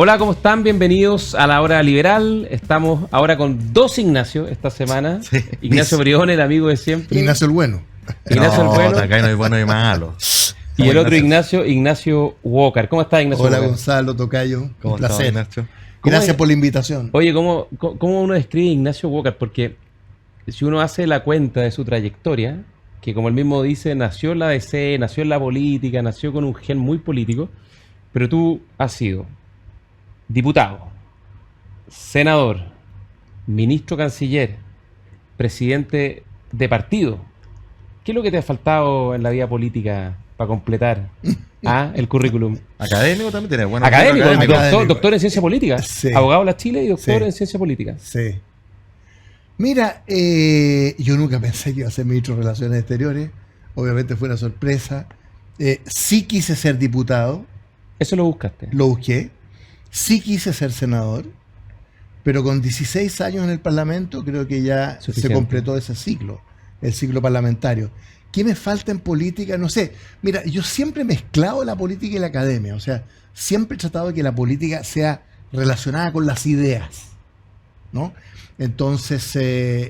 Hola, ¿cómo están? Bienvenidos a la Hora Liberal. Estamos ahora con dos Ignacio esta semana. Sí. Ignacio Briones, el amigo de siempre. Ignacio el Bueno. Ignacio el Bueno. Acá no hay bueno y malo. Y el otro Ignacio Walker. ¿Cómo estás, Ignacio? Hola, Walker? Gonzalo, tocayo. ¿Cómo Un placer. estás, Ignacio? Gracias por la invitación. Oye, ¿cómo uno describe a Ignacio Walker? Porque si uno hace la cuenta de su trayectoria, que como él mismo dice, nació en la DC, nació en la política, nació con un gen muy político, pero tú has sido diputado, senador, ministro canciller, presidente de partido. ¿Qué es lo que te ha faltado en la vida política para completar el currículum? Académico también tiene bueno. Académico. Doctor en ciencia política, sí. Abogado de la Chile y doctor en ciencia política. Sí. Mira, yo nunca pensé que iba a ser ministro de Relaciones Exteriores. Obviamente fue una sorpresa. Sí quise ser diputado. ¿Eso lo buscaste? Lo busqué. Sí quise ser senador. Pero con 16 años en el Parlamento creo que ya se completó ese ciclo, el ciclo parlamentario. ¿Qué me falta en política? No sé. Mira, yo siempre he mezclado la política y la academia. O sea, siempre he tratado de que la política sea relacionada con las ideas, ¿no? Entonces,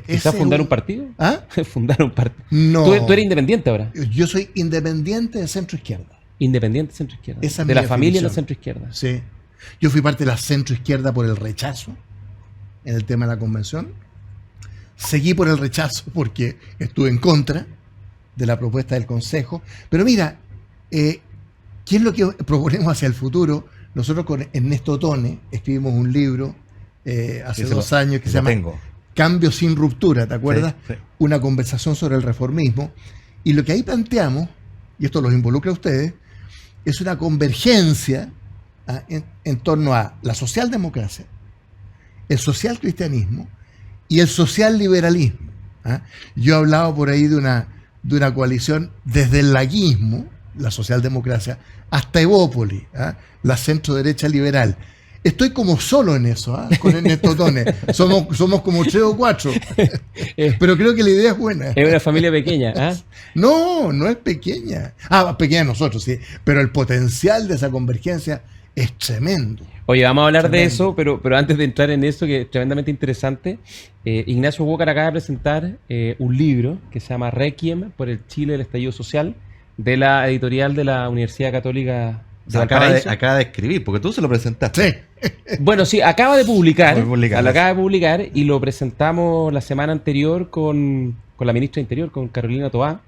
¿quizás fundar un partido? ¿Ah? Fundar un partido. No. ¿Tú eres independiente ahora? Yo soy independiente de centro izquierda. Independiente de centro izquierda. Esa es de mi la familia de la definición. centro izquierda. Sí. Yo fui parte de la centro izquierda por el rechazo en el tema de la convención. Seguí por el rechazo porque estuve en contra de la propuesta del Consejo. Pero mira, ¿qué es lo que proponemos hacia el futuro? Nosotros con Ernesto Tone escribimos un libro hace 2 años que se llama Cambio sin ruptura, ¿te acuerdas? Sí, sí. Una conversación sobre el reformismo. Y lo que ahí planteamos, y esto los involucra a ustedes, es una convergencia en torno a la socialdemocracia, el socialcristianismo y el socialliberalismo. Yo he hablado por ahí de una coalición desde el laguismo, la socialdemocracia, hasta Evópolis, la centro-derecha liberal. Estoy como solo en eso, con Ernesto Tone. Somos como 3 o 4. Pero creo que la idea es buena. Es una familia pequeña, ¿ah? No es pequeña. Pequeña nosotros, sí. Pero el potencial de esa convergencia es tremendo. Oye, vamos a hablar de eso, pero antes de entrar en eso, que es tremendamente interesante, Ignacio Walker acaba de presentar un libro que se llama Requiem por el Chile del Estallido Social, de la editorial de la Universidad Católica de Valparaíso. Acaba de escribir, porque tú se lo presentaste. Sí. Bueno, sí, acaba de publicar. Lo acaba de publicar y lo presentamos la semana anterior con la ministra de Interior, con Carolina Toá.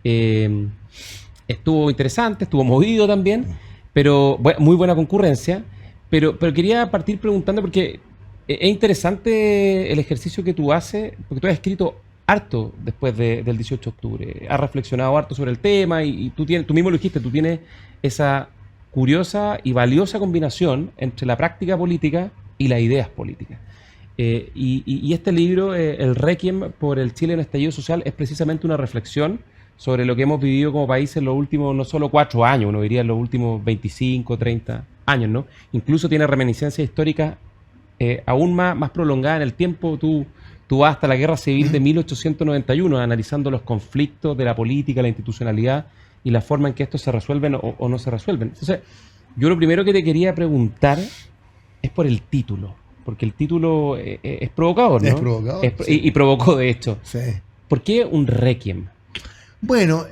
Estuvo interesante, estuvo movido también, pero muy buena concurrencia. Pero quería partir preguntando, porque es interesante el ejercicio que tú haces, porque tú has escrito harto después del 18 de octubre. Has reflexionado harto sobre el tema y tú mismo lo dijiste, tú tienes esa curiosa y valiosa combinación entre la práctica política y las ideas políticas. Y este libro, el Requiem por el Chile en estallido social, es precisamente una reflexión sobre lo que hemos vivido como país en los últimos, no solo 4 años, uno diría en los últimos 25, 30 años, ¿no? Incluso tiene reminiscencias históricas aún más prolongadas en el tiempo. Tú vas hasta la Guerra Civil de 1891, analizando los conflictos de la política, la institucionalidad y la forma en que estos se resuelven o no se resuelven. Entonces, yo lo primero que te quería preguntar es por el título, porque el título es provocador, ¿no? Es provocador. Sí. Y provocó, de hecho. Sí. ¿Por qué un requiem? Bueno,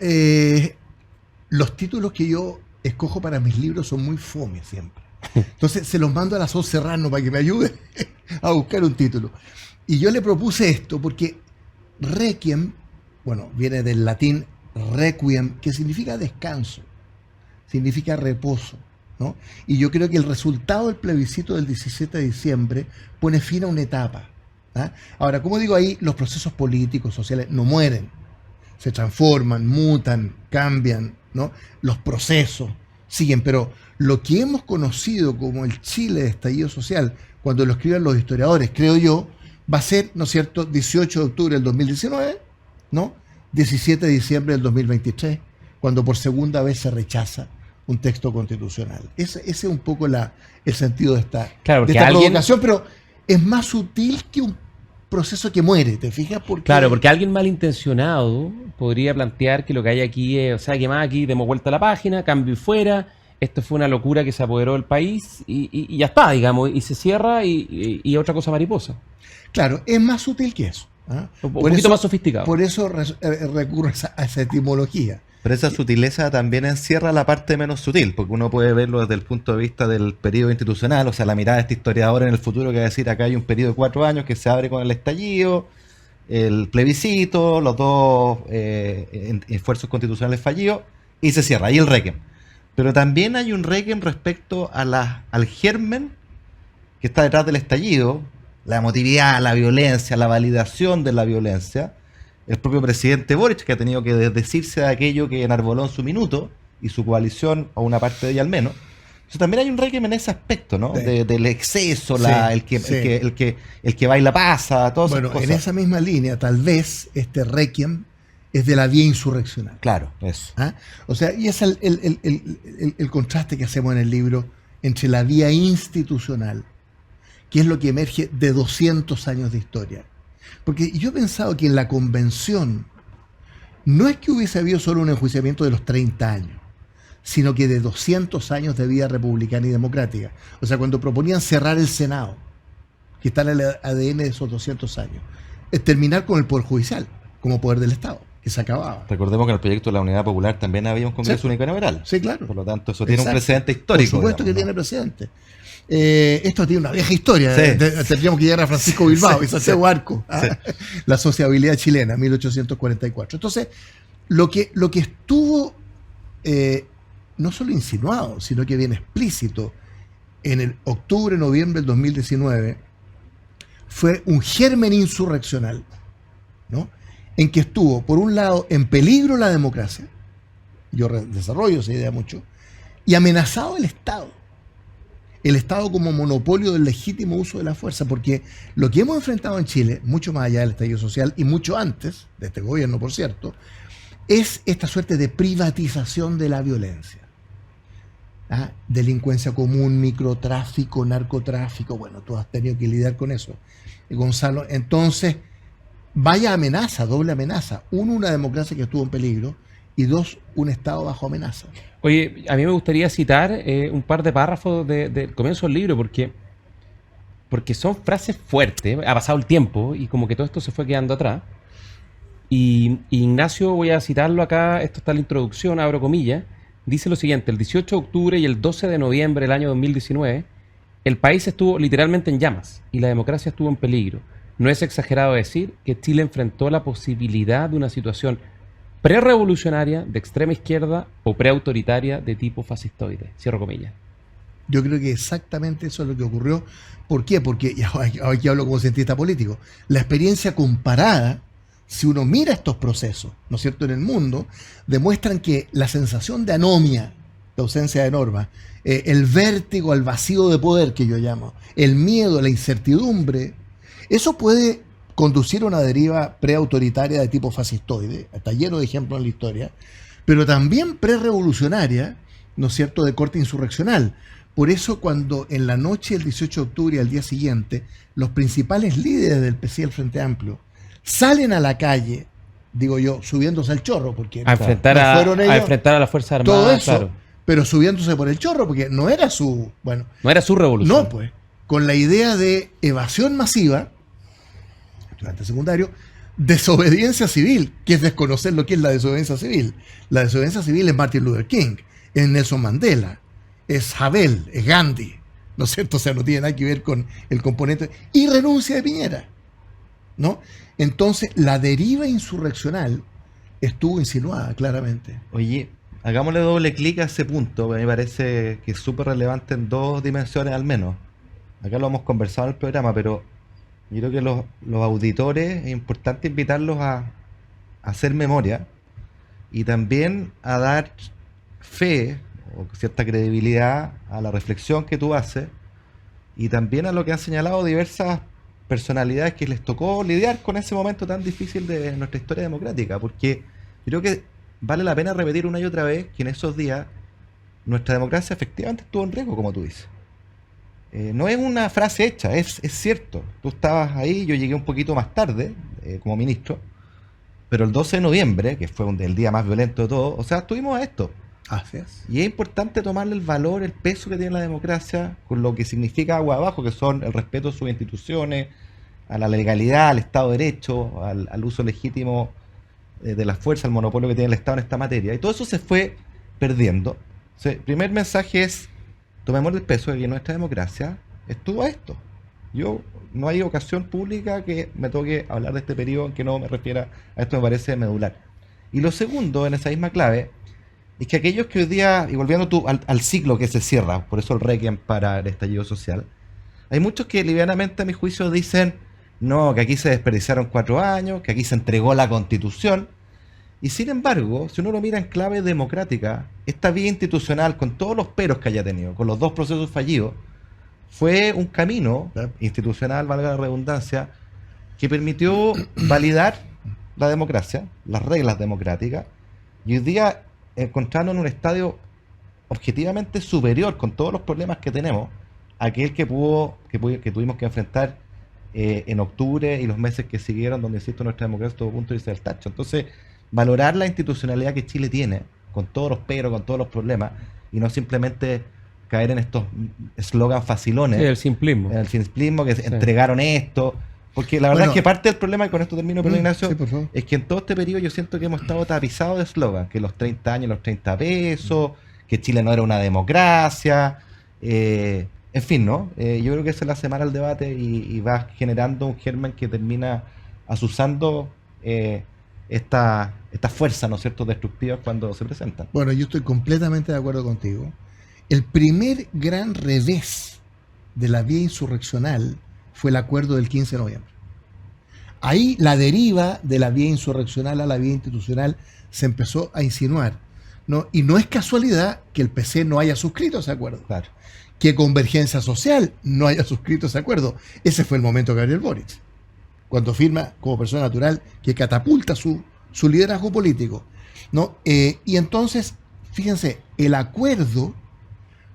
los títulos que yo escojo para mis libros son muy fome siempre. Entonces se los mando a la Sol Serrano para que me ayude a buscar un título. Y yo le propuse esto porque requiem, bueno, viene del latín requiem, que significa descanso, significa reposo, ¿no? Y yo creo que el resultado del plebiscito del 17 de diciembre pone fin a una etapa. Ahora, como digo ahí, los procesos políticos, sociales, no mueren, se transforman, mutan, cambian, ¿no? Los procesos siguen, pero lo que hemos conocido como el Chile de estallido social, cuando lo escriban los historiadores, creo yo, va a ser, ¿no es cierto?, 18 de octubre del 2019, ¿no? 17 de diciembre del 2023, cuando por segunda vez se rechaza un texto constitucional. Ese es un poco el sentido de esta provocación, pero es más sutil que un proceso que muere, ¿te fijas? Porque alguien malintencionado podría plantear que lo que hay aquí es, o sea, que más aquí demos vuelta a la página, cambio y fuera, esto fue una locura que se apoderó del país y ya está, digamos, y se cierra y otra cosa mariposa. Claro, es más sutil que eso. ¿Ah? Un poquito más sofisticado. Por eso recurre a esa etimología. Pero esa sutileza también encierra la parte menos sutil, porque uno puede verlo desde el punto de vista del periodo institucional, o sea, la mirada de este historiador en el futuro que va a decir, acá hay un periodo de 4 años que se abre con el estallido, el plebiscito, los dos esfuerzos constitucionales fallidos, y se cierra, ahí el requiem. Pero también hay un requiem respecto a al germen que está detrás del estallido, la emotividad, la violencia, la validación de la violencia. El propio presidente Boric, que ha tenido que desdecirse de aquello que enarboló en su minuto, y su coalición, o una parte de ella al menos. Entonces también hay un requiem en ese aspecto, ¿no? Sí. Del exceso, Sí, el que baila pasa, todas esas Bueno, cosas. en esa misma línea, tal vez este requiem es de la vía insurreccional. Claro, eso. ¿Ah? O sea, y es el contraste que hacemos en el libro entre la vía institucional, que es lo que emerge de 200 años de historia. Porque yo he pensado que en la convención no es que hubiese habido solo un enjuiciamiento de los 30 años, sino que de 200 años de vida republicana y democrática. O sea, cuando proponían cerrar el Senado, que está en el ADN de esos 200 años, es terminar con el Poder Judicial como poder del Estado, que se acababa. Recordemos que en el proyecto de la Unidad Popular también había un Congreso Sí. unicameral. Sí, claro. Por lo tanto, eso tiene Exacto. un precedente histórico. Por supuesto digamos, que ¿no? tiene precedente. Esto tiene una vieja historia. Sí. Tendríamos que llegar a Francisco Bilbao Sí, y Santiago Arco. Sí. La sociabilidad chilena, 1844. Entonces, lo que estuvo no solo insinuado, sino que bien explícito en el octubre-noviembre del 2019 fue un germen insurreccional, ¿no? En que estuvo, por un lado, en peligro la democracia, yo desarrollo esa idea mucho, y amenazado el Estado como monopolio del legítimo uso de la fuerza, porque lo que hemos enfrentado en Chile, mucho más allá del estallido social y mucho antes de este gobierno, por cierto, es esta suerte de privatización de la violencia. ¿Ah? Delincuencia común, microtráfico, narcotráfico, bueno, tú has tenido que lidiar con eso, Gonzalo. Entonces, vaya amenaza, doble amenaza. Uno, una democracia que estuvo en peligro, y dos, un Estado bajo amenaza. Oye, a mí me gustaría citar un par de párrafos del comienzo del libro, porque son frases fuertes, ha pasado el tiempo y como que todo esto se fue quedando atrás. Y Ignacio, voy a citarlo acá, esto está en la introducción, abro comillas, dice lo siguiente: el 18 de octubre y el 12 de noviembre del año 2019, el país estuvo literalmente en llamas y la democracia estuvo en peligro. No es exagerado decir que Chile enfrentó la posibilidad de una situación pre-revolucionaria de extrema izquierda o pre-autoritaria de tipo fascistoide. Cierro comillas. Yo creo que exactamente eso es lo que ocurrió. ¿Por qué? Porque, y aquí hablo como cientista político, la experiencia comparada, si uno mira estos procesos, ¿no es cierto?, en el mundo, demuestran que la sensación de anomia, de ausencia de norma, el vértigo al vacío de poder que yo llamo, el miedo, la incertidumbre, eso puede conducir a una deriva preautoritaria de tipo fascistoide, está lleno de ejemplos en la historia, pero también prerevolucionaria, ¿no es cierto?, de corte insurreccional. Por eso cuando en la noche del 18 de octubre y al día siguiente, los principales líderes del PC y el Frente Amplio salen a la calle, digo yo, subiéndose al chorro, porque A enfrentar, no fueron ellos, a enfrentar a la Fuerza Armada, todo eso, claro. pero subiéndose por el chorro, porque no era su, bueno, No era su revolución. no pues, con la idea de evasión masiva, estudiante secundario, desobediencia civil, que es desconocer lo que es la desobediencia civil. La desobediencia civil es Martin Luther King, es Nelson Mandela, es Havel, es Gandhi, ¿no es cierto? O sea, no tiene nada que ver con el componente, y renuncia de Piñera, ¿no? Entonces, la deriva insurreccional estuvo insinuada claramente. Oye, hagámosle doble clic a ese punto, que me parece que es súper relevante en dos dimensiones al menos. Acá lo hemos conversado en el programa, pero yo creo que los auditores es importante invitarlos a hacer memoria y también a dar fe o cierta credibilidad a la reflexión que tú haces y también a lo que han señalado diversas personalidades que les tocó lidiar con ese momento tan difícil de nuestra historia democrática, porque creo que vale la pena repetir una y otra vez que en esos días nuestra democracia efectivamente estuvo en riesgo, como tú dices. No es una frase hecha, es cierto. Tú estabas ahí, yo llegué un poquito más tarde como ministro, pero el 12 de noviembre, que fue el día más violento de todo, o sea, estuvimos a esto. Así es. Y es importante tomarle el valor, el peso que tiene la democracia, con lo que significa agua abajo, que son el respeto a sus instituciones, a la legalidad, al Estado de Derecho, al uso legítimo de la fuerza, al monopolio que tiene el Estado en esta materia. Y todo eso se fue perdiendo. El primer mensaje es, tomemos el peso de que nuestra democracia estuvo a esto. No hay ocasión pública que me toque hablar de este periodo en que no me refiera a esto, me parece medular. Y lo segundo, en esa misma clave, es que aquellos que hoy día, y volviendo tú al ciclo que se cierra, por eso el requiem para el estallido social, hay muchos que livianamente a mi juicio dicen, no, que aquí se desperdiciaron 4 años, que aquí se entregó la Constitución, y sin embargo, si uno lo mira en clave democrática, esta vía institucional, con todos los peros que haya tenido, con los 2 procesos fallidos, fue un camino institucional, valga la redundancia, que permitió validar la democracia, las reglas democráticas, y hoy día encontrarnos en un estadio objetivamente superior, con todos los problemas que tenemos, a aquel que tuvimos que enfrentar en octubre y los meses que siguieron, donde insisto, nuestra democracia todo punto de vista del tacho. Entonces, valorar la institucionalidad que Chile tiene, con todos los peros, con todos los problemas, y no simplemente caer en estos eslogans facilones. Sí, el simplismo. El simplismo, que entregaron esto. Porque la verdad es que parte del problema, y con esto termino, pero Ignacio, sí, por favor, es que en todo este periodo yo siento que hemos estado tapizados de eslogan, que los 30 años, los 30 pesos, que Chile no era una democracia, en fin, ¿no? Yo creo que eso le hace mal al debate y va generando un germen que termina asusando esta fuerza, ¿no es cierto?, destructiva cuando se presentan. Bueno, yo estoy completamente de acuerdo contigo. El primer gran revés de la vía insurreccional fue el acuerdo del 15 de noviembre. Ahí la deriva de la vía insurreccional a la vía institucional se empezó a insinuar, ¿no? Y no es casualidad que el PC no haya suscrito ese acuerdo. Claro. Que Convergencia Social no haya suscrito ese acuerdo. Ese fue el momento de Gabriel Boric, cuando firma como persona natural que catapulta su liderazgo político, ¿no? Y entonces, fíjense, el acuerdo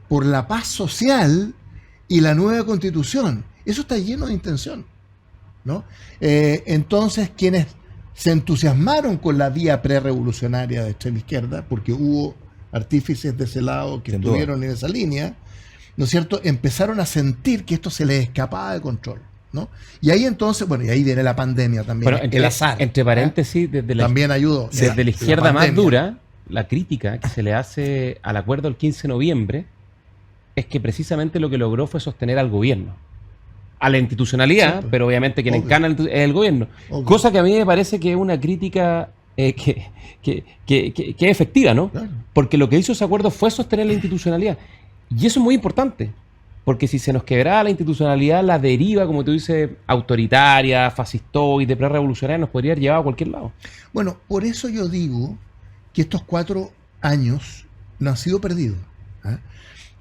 por la paz social y la nueva constitución, eso está lleno de intención, ¿no? Entonces, quienes se entusiasmaron con la vía prerevolucionaria de extrema izquierda, porque hubo artífices de ese lado que estuvieron en esa línea, ¿no es cierto?, empezaron a sentir que esto se les escapaba de control, ¿no? Y ahí entonces, bueno, y ahí viene la pandemia también, Bueno, el azar. entre paréntesis, También ayudó. desde la izquierda más dura, la crítica que se le hace al acuerdo del 15 de noviembre es que precisamente lo que logró fue sostener al gobierno, a la institucionalidad, Sí, pues, pero obviamente quien obvio. encana es el gobierno. Obvio. Cosa que a mí me parece que es una crítica que es efectiva, ¿no? Claro. Porque lo que hizo ese acuerdo fue sostener la institucionalidad. Y eso es muy importante, porque si se nos quebraba la institucionalidad, la deriva, como tú dices, autoritaria, fascistoide, pre-revolucionaria, nos podría haber llevado a cualquier lado. Bueno, por eso yo digo que estos 4 años no han sido perdidos. ¿Ah?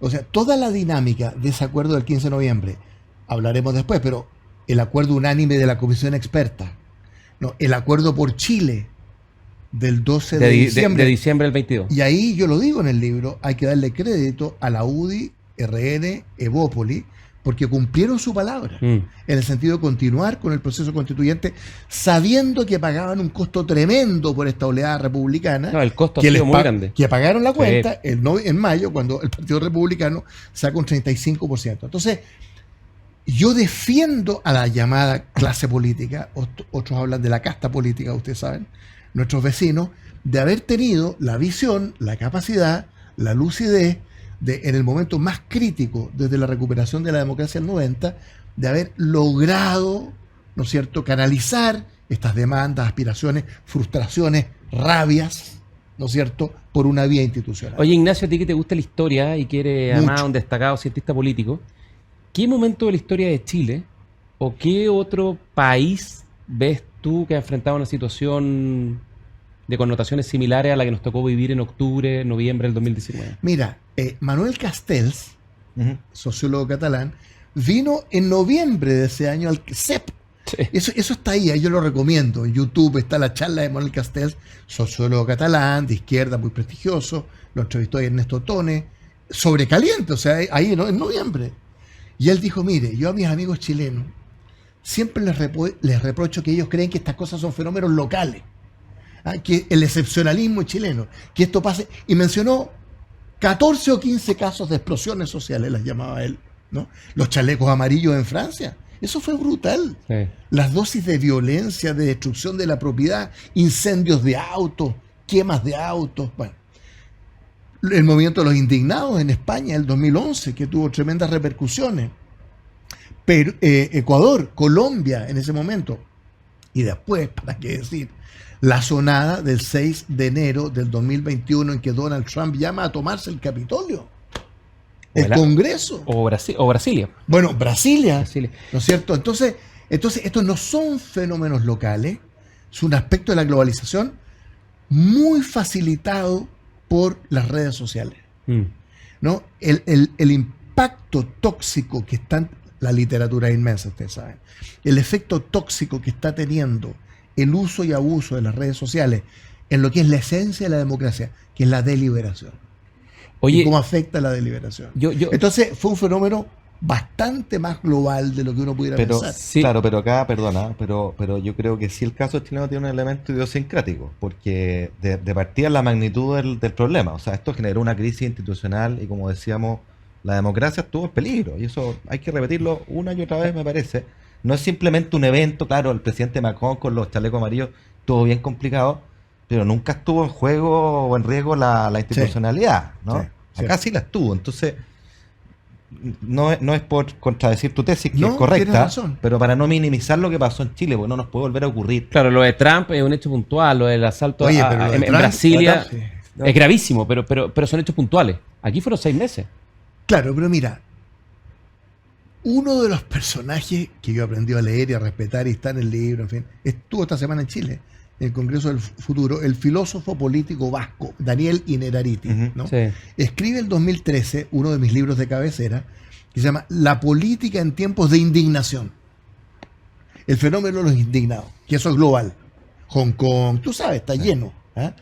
O sea, toda la dinámica de ese acuerdo del 15 de noviembre, hablaremos después, pero el acuerdo unánime de la comisión experta, no, el acuerdo por Chile del 12 de diciembre. De diciembre del 22. Y ahí yo lo digo en el libro, hay que darle crédito a la UDI, RN, Evópoli, porque cumplieron su palabra, en el sentido de continuar con el proceso constituyente, sabiendo que pagaban un costo tremendo por esta oleada republicana. No, el costo ha sido muy grande. Que pagaron la cuenta Sí. en mayo, cuando el Partido Republicano saca un 35%. Entonces, yo defiendo a la llamada clase política, otros hablan de la casta política, ustedes saben, nuestros vecinos, de haber tenido la visión, la capacidad, la lucidez, de, en el momento más crítico desde la recuperación de la democracia del 90, de haber logrado, ¿no es cierto?, canalizar estas demandas, aspiraciones, frustraciones, rabias, ¿no es cierto?, por una vía institucional. Oye, Ignacio, a ti que te gusta la historia y que eres además Mucho. un destacado cientista político, ¿qué momento de la historia de Chile o qué otro país ves tú que ha enfrentado una situación de connotaciones similares a la que nos tocó vivir en octubre, noviembre del 2019? Mira, Manuel Castells, sociólogo catalán, vino en noviembre de ese año al CEP. Sí. Eso está ahí yo lo recomiendo. En YouTube está la charla de Manuel Castells, sociólogo catalán, de izquierda, muy prestigioso. Lo entrevistó Ernesto Tone, sobrecaliente, o sea, ahí ¿no? En noviembre. Y él dijo, mire, yo a mis amigos chilenos siempre les reprocho que ellos creen que estas cosas son fenómenos locales, que el excepcionalismo chileno, que esto pase, y mencionó 14 o 15 casos de explosiones sociales, las llamaba él, ¿no? Los chalecos amarillos en Francia. Eso fue brutal. Sí. Las dosis de violencia, de destrucción de la propiedad, incendios de autos, quemas de autos. Bueno, el movimiento de los indignados en España, el 2011, que tuvo tremendas repercusiones. Pero, Ecuador, Colombia en ese momento. Y después, ¿para qué decir? La sonada del 6 de enero del 2021 en que Donald Trump llama a tomarse el Capitolio. El Congreso. O Brasilia. Bueno, Brasilia, Brasilia. ¿no es cierto? Entonces, estos no son fenómenos locales, es un aspecto de la globalización muy facilitado por las redes sociales, ¿no? El impacto tóxico que está, la literatura es inmensa, ustedes saben, el efecto tóxico que está teniendo el uso y abuso de las redes sociales en lo que es la esencia de la democracia, que es la deliberación. Oye, y cómo afecta la deliberación. Entonces fue un fenómeno bastante más global de lo que uno pudiera pensar. Sí. Claro, pero acá, perdona, pero yo creo que sí el caso chileno tiene un elemento idiosincrático, porque de partida la magnitud del problema, o sea, esto generó una crisis institucional y como decíamos, la democracia estuvo en peligro, y eso hay que repetirlo una y otra vez, me parece. No es simplemente un evento, claro, el presidente Macron con los chalecos amarillos estuvo bien complicado, pero nunca estuvo en juego o en riesgo la institucionalidad, ¿no? Sí, acá sí la estuvo, entonces no es por contradecir tu tesis, que no, es correcta, tienes razón, pero para no minimizar lo que pasó en Chile, porque no nos puede volver a ocurrir. Claro, lo de Trump es un hecho puntual, lo del asalto Oye, pero lo de en Trump, Brasilia sí. es gravísimo, pero son hechos puntuales. Aquí fueron 6 meses. Claro, pero mira, uno de los personajes que yo aprendí a leer y a respetar y está en el libro, en fin, estuvo esta semana en Chile, en el Congreso del Futuro, el filósofo político vasco, Daniel Innerarity, ¿no? Sí. Escribe el 2013 uno de mis libros de cabecera, que se llama La política en tiempos de indignación. El fenómeno de los indignados, que eso es global. Hong Kong, tú sabes, está lleno. ¿Ah?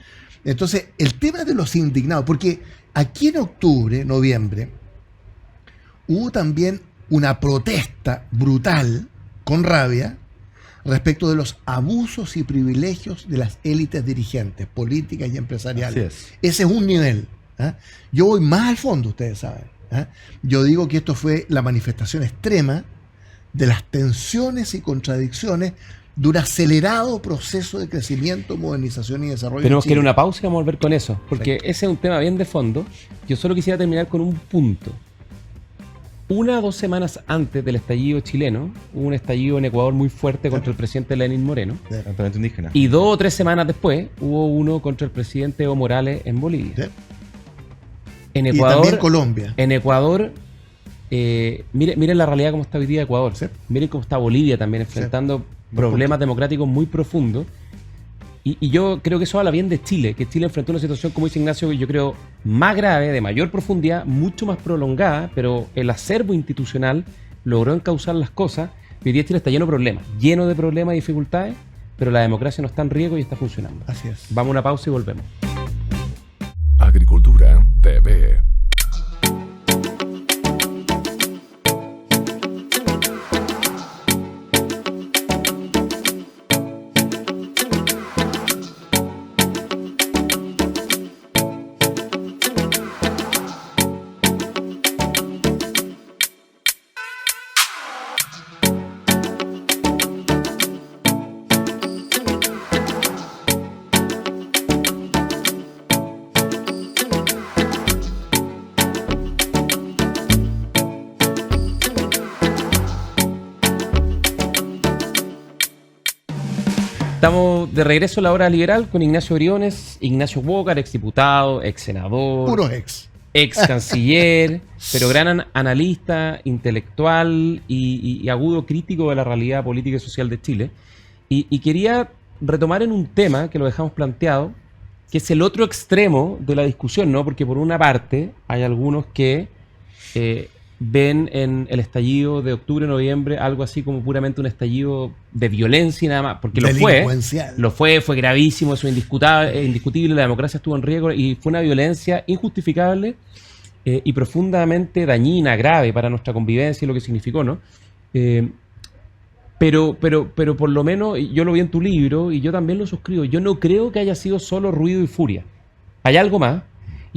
Entonces, el tema de los indignados, porque aquí en octubre, noviembre, hubo también una protesta brutal, con rabia, respecto de los abusos y privilegios de las élites dirigentes, políticas y empresariales. Así es. Ese es un nivel. ¿Ah? Yo voy más al fondo, ustedes saben. ¿Ah? Yo digo que esto fue la manifestación extrema de las tensiones y contradicciones de un acelerado proceso de crecimiento, modernización y desarrollo. Tenemos que ir a en Chile. una pausa y vamos a volver con eso, porque ese es un tema bien de fondo. Yo solo quisiera terminar con un punto. 1 o 2 semanas antes del estallido chileno, hubo un estallido en Ecuador muy fuerte contra el presidente Lenín Moreno. Campamento indígena. Y 2 o 3 semanas después hubo uno contra el presidente Evo Morales en Bolivia. ¿Sí? En Y Ecuador, también Colombia. En Ecuador, miren la realidad como está hoy día Ecuador. Sí. Miren cómo está Bolivia también enfrentando problemas democráticos muy profundos. Y yo creo que eso habla bien de Chile, que Chile enfrentó una situación, como dice Ignacio, yo creo más grave, de mayor profundidad, mucho más prolongada, pero el acervo institucional logró encauzar las cosas. Hoy día Chile está lleno de problemas y dificultades, pero la democracia no está en riesgo y está funcionando. Así es. Vamos a una pausa y volvemos. Agricultura TV. Estamos de regreso a la hora liberal con Ignacio Briones, Ignacio Walker, exdiputado, ex senador, Puro ex. ex canciller, pero gran analista, intelectual y agudo crítico de la realidad política y social de Chile. Y quería retomar en un tema que lo dejamos planteado, que es el otro extremo de la discusión, ¿no? Porque por una parte hay algunos que ven en el estallido de octubre-noviembre algo así como puramente un estallido de violencia y nada más, porque fue gravísimo, eso es indiscutible, la democracia estuvo en riesgo y fue una violencia injustificable y profundamente dañina, grave para nuestra convivencia y lo que significó, ¿no? Pero por lo menos, yo lo vi en tu libro y yo también lo suscribo, yo no creo que haya sido solo ruido y furia, hay algo más.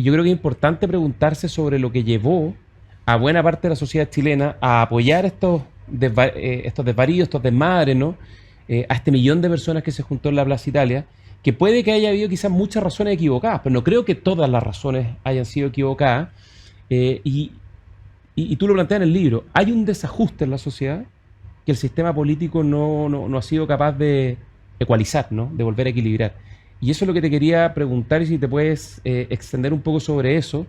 Y yo creo que es importante preguntarse sobre lo que llevó a buena parte de la sociedad chilena a apoyar estos desvaríos, estos desmadres, ¿no? A este millón de personas que se juntó en la Plaza Italia, que puede que haya habido quizás muchas razones equivocadas, pero no creo que todas las razones hayan sido equivocadas. Y tú lo planteas en el libro, hay un desajuste en la sociedad que el sistema político no ha sido capaz de ecualizar, ¿no? De volver a equilibrar. Y eso es lo que te quería preguntar, y si te puedes extender un poco sobre eso.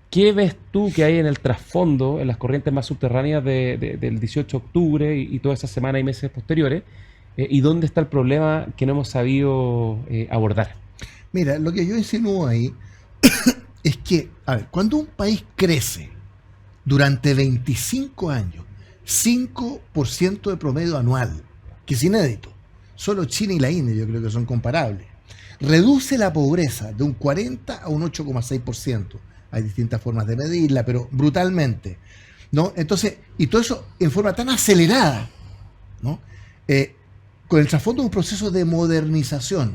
¿Qué ves tú que hay en el trasfondo, en las corrientes más subterráneas del 18 de octubre y toda esa semana y meses posteriores? ¿Y dónde está el problema que no hemos sabido abordar? Mira, lo que yo insinúo ahí es que, a ver, cuando un país crece durante 25 años, 5% de promedio anual, que es inédito, solo China y la India yo creo que son comparables, reduce la pobreza de un 40 a un 8,6%. Hay distintas formas de medirla, pero brutalmente, ¿no? Entonces, y todo eso en forma tan acelerada, ¿no? Con el trasfondo de un proceso de modernización.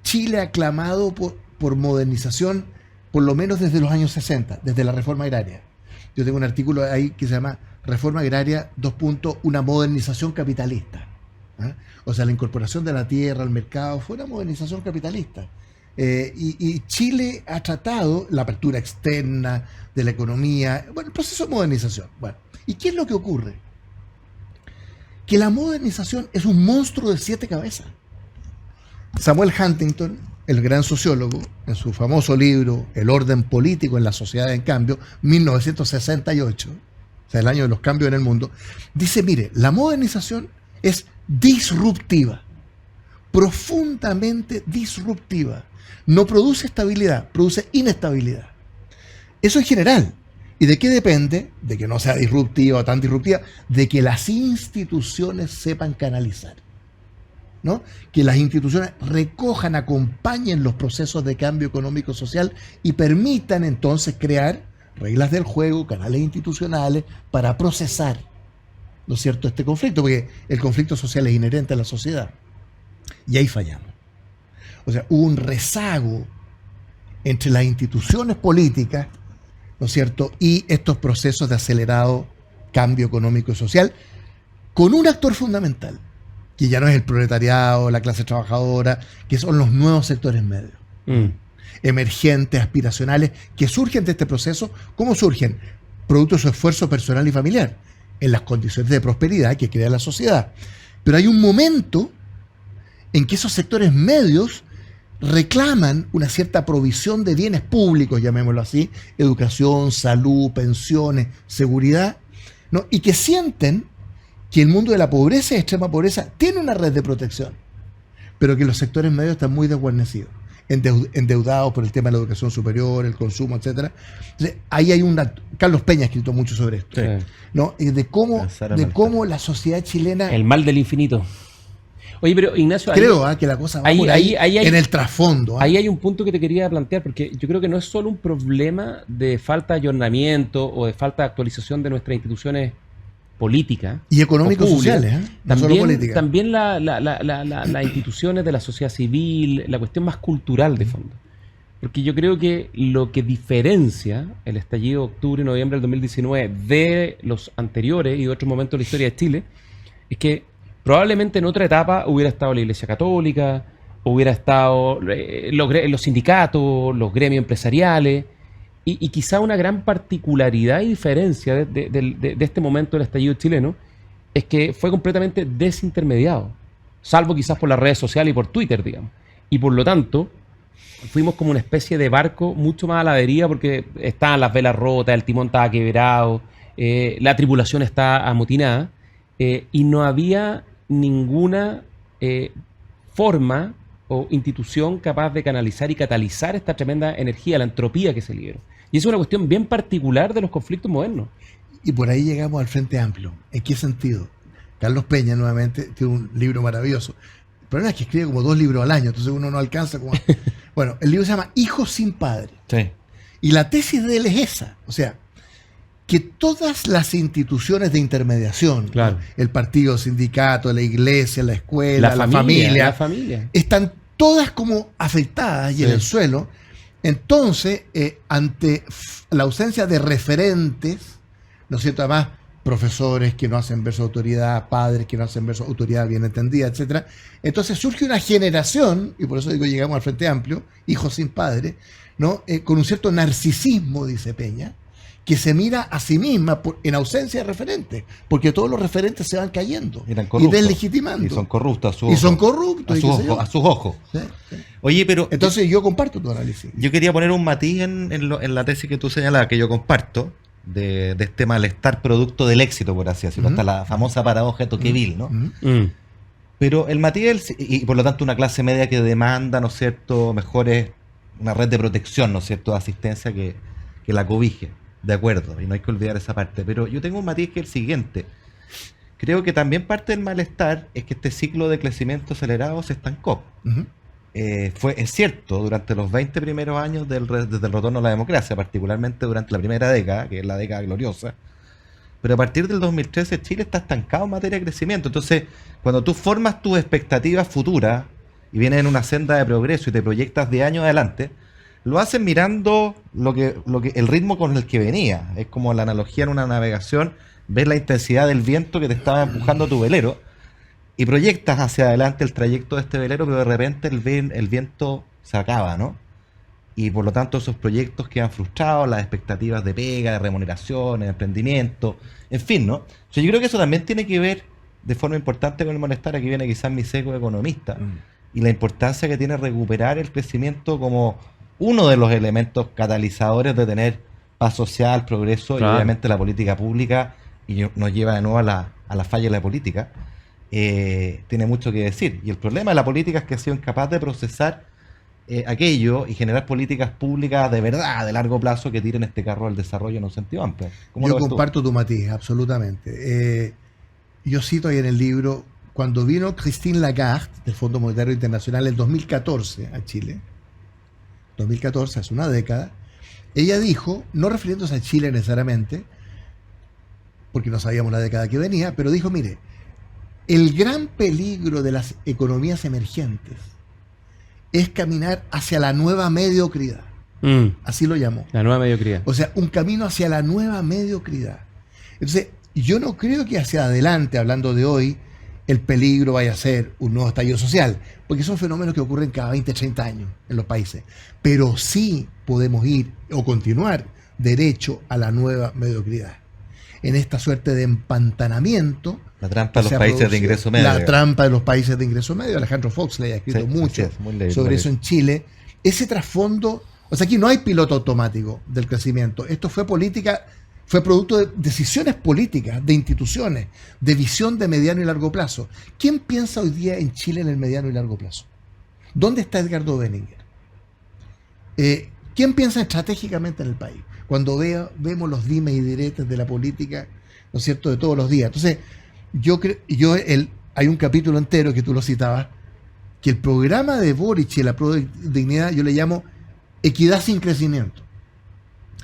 Chile ha clamado por modernización por lo menos desde los años 60, desde la reforma agraria. Yo tengo un artículo ahí que se llama Reforma Agraria, una modernización capitalista. ¿Ah? O sea, la incorporación de la tierra al mercado fue una modernización capitalista. Y Chile ha tratado la apertura externa de la economía, bueno, el proceso de modernización. Bueno, ¿y qué es lo que ocurre? Que la modernización es un monstruo de 7 cabezas. Samuel Huntington, el gran sociólogo, en su famoso libro El orden político en la sociedad en cambio, 1968, o sea, el año de los cambios en el mundo, dice, mire, la modernización es disruptiva, profundamente disruptiva. No produce estabilidad, produce inestabilidad. Eso en general. ¿Y de qué depende? De que no sea disruptiva o tan disruptiva, de que las instituciones sepan canalizar, ¿no? Que las instituciones recojan, acompañen los procesos de cambio económico social y permitan entonces crear reglas del juego, canales institucionales para procesar, ¿no es cierto?, este conflicto, porque el conflicto social es inherente a la sociedad. Y ahí fallamos. O sea, hubo un rezago entre las instituciones políticas, ¿no es cierto?, y estos procesos de acelerado cambio económico y social, con un actor fundamental, que ya no es el proletariado, la clase trabajadora, que son los nuevos sectores medios, emergentes, aspiracionales, que surgen de este proceso. ¿Cómo surgen? Producto de su esfuerzo personal y familiar, en las condiciones de prosperidad que crea la sociedad. Pero hay un momento en que esos sectores medios reclaman una cierta provisión de bienes públicos, llamémoslo así, educación, salud, pensiones, seguridad, ¿no? Y que sienten que el mundo de la pobreza y extrema pobreza tiene una red de protección, pero que los sectores medios están muy desguarnecidos, endeudados por el tema de la educación superior, el consumo, etcétera. Entonces, ahí hay Carlos Peña ha escrito mucho sobre esto, Sí. ¿no? Y de cómo la sociedad chilena... El mal del infinito. Oye, pero Ignacio, Creo que la cosa va por ahí en el trasfondo. Ahí hay un punto que te quería plantear, porque yo creo que no es solo un problema de falta de ayornamiento o de falta de actualización de nuestras instituciones políticas. Y económicos sociales, no solo políticas. También las instituciones de la sociedad civil, la cuestión más cultural de fondo. Porque yo creo que lo que diferencia el estallido de octubre y noviembre del 2019 de los anteriores y de otros momentos de la historia de Chile es que probablemente en otra etapa hubiera estado la Iglesia Católica, hubiera estado los sindicatos, los gremios empresariales, y quizá una gran particularidad y diferencia de este momento del estallido chileno es que fue completamente desintermediado, salvo quizás por las redes sociales y por Twitter, digamos. Y por lo tanto, fuimos como una especie de barco mucho más a la deriva porque estaban las velas rotas, el timón estaba quebrado, la tripulación está amotinada, y no había ninguna forma o institución capaz de canalizar y catalizar esta tremenda energía, la entropía que se liberó. Y eso es una cuestión bien particular de los conflictos modernos. Y por ahí llegamos al Frente Amplio. ¿En qué sentido? Carlos Peña, nuevamente, tiene un libro maravilloso. El problema es que escribe como 2 libros al año, entonces uno no alcanza como... Bueno, el libro se llama Hijos sin Padre. Sí. Y la tesis de él es esa. O sea, que todas las instituciones de intermediación, Claro. ¿no? El partido, el sindicato, la iglesia, la escuela, la familia, la familia. están todas como afectadas y en el suelo, Entonces, ante la ausencia de referentes, ¿no es cierto? Además, profesores que no hacen verso de autoridad, padres que no hacen verso de autoridad bien entendida, etcétera. Entonces surge una generación, y por eso digo llegamos al Frente Amplio, hijos sin padre, ¿no? Con un cierto narcisismo, dice Peña, que se mira a sí misma en ausencia de referentes, porque todos los referentes se van cayendo y deslegitimando. Y son corruptos a sus ojos. Y son corruptos. A sus ojos. ¿Sí? Sí. Oye, pero... Entonces yo comparto tu análisis. Yo quería poner un matiz en la tesis que tú señalabas, que yo comparto, de este malestar producto del éxito, por así decirlo, hasta la famosa paradoja de Tocqueville, ¿no? Pero el matiz, y por lo tanto una clase media que demanda, ¿no es cierto?, mejores, una red de protección, ¿no es cierto?, de asistencia que la cobije. De acuerdo, y no hay que olvidar esa parte. Pero yo tengo un matiz que es el siguiente. Creo que también parte del malestar es que este ciclo de crecimiento acelerado se estancó. Es cierto, durante los 20 primeros años desde el retorno a la democracia, particularmente durante la primera década, que es la década gloriosa, pero a partir del 2013 Chile está estancado en materia de crecimiento. Entonces, cuando tú formas tus expectativas futuras y vienes en una senda de progreso y te proyectas de años adelante, lo haces mirando el ritmo con el que venía. Es como la analogía en una navegación, ves la intensidad del viento que te estaba empujando tu velero y proyectas hacia adelante el trayecto de este velero, pero de repente el viento se acaba, ¿no? Y por lo tanto esos proyectos quedan frustrados, las expectativas de pega, de remuneración, de emprendimiento, en fin, ¿no? O sea, yo creo que eso también tiene que ver de forma importante con el malestar. Aquí viene quizás mi sesgo economista y la importancia que tiene recuperar el crecimiento como uno de los elementos catalizadores de tener paz social, progreso, claro. Y obviamente la política pública, y nos lleva de nuevo a la falla de la política, tiene mucho que decir. Y el problema de la política es que ha sido incapaz de procesar aquello y generar políticas públicas de verdad, de largo plazo, que tiren este carro al desarrollo en un sentido amplio. Yo comparto tu matiz, absolutamente. Yo cito ahí en el libro, cuando vino Christine Lagarde, del Fondo Monetario Internacional, en 2014 a Chile, 2014, hace una década, ella dijo, no refiriéndose a Chile necesariamente, porque no sabíamos la década que venía, pero dijo, mire, el gran peligro de las economías emergentes es caminar hacia la nueva mediocridad. Así lo llamó. La nueva mediocridad. O sea, un camino hacia la nueva mediocridad. Entonces, yo no creo que hacia adelante, hablando de hoy, el peligro vaya a ser un nuevo estallido social, porque son fenómenos que ocurren cada 20, 30 años en los países. Pero sí podemos ir o continuar derecho a la nueva mediocridad. En esta suerte de empantanamiento. La trampa de los países de ingreso medio. La trampa de los países de ingreso medio. Alejandro Foxley ha escrito mucho sobre eso en Chile. Ese trasfondo, o sea, aquí no hay piloto automático del crecimiento. Esto fue política. Fue producto de decisiones políticas, de instituciones, de visión de mediano y largo plazo. ¿Quién piensa hoy día en Chile en el mediano y largo plazo? ¿Dónde está Edgardo Benninger? ¿Quién piensa estratégicamente en el país? Cuando vemos los dimes y diretes de la política, ¿no es cierto?, de todos los días. Entonces, hay un capítulo entero que tú lo citabas, que el programa de Boric y la Prodignidad yo le llamo equidad sin crecimiento.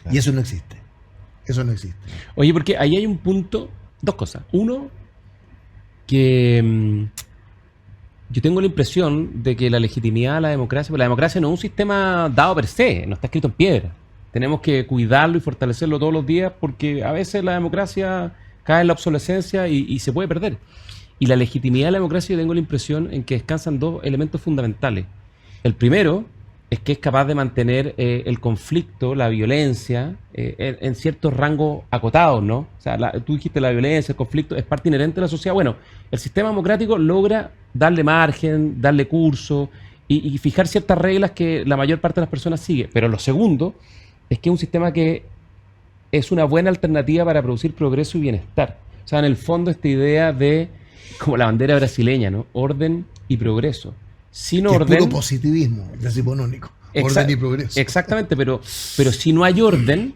Claro. Y eso no existe. Eso no existe. Oye, porque ahí hay un punto, dos cosas. Uno, que yo tengo la impresión de que la legitimidad de la democracia, porque la democracia no es un sistema dado per se, no está escrito en piedra. Tenemos que cuidarlo y fortalecerlo todos los días porque a veces la democracia cae en la obsolescencia y se puede perder. Y la legitimidad de la democracia yo tengo la impresión en que descansan dos elementos fundamentales. El primero es que es capaz de mantener el conflicto, la violencia, en ciertos rangos acotados, ¿no? O sea, tú dijiste la violencia, el conflicto, es parte inherente de la sociedad. Bueno, el sistema democrático logra darle margen, darle curso y fijar ciertas reglas que la mayor parte de las personas sigue. Pero lo segundo es que es un sistema que es una buena alternativa para producir progreso y bienestar. O sea, en el fondo esta idea de, como la bandera brasileña, ¿no? Orden y progreso. Sin orden, es puro positivismo decimonónico, orden y progreso. Exactamente, pero si no hay orden,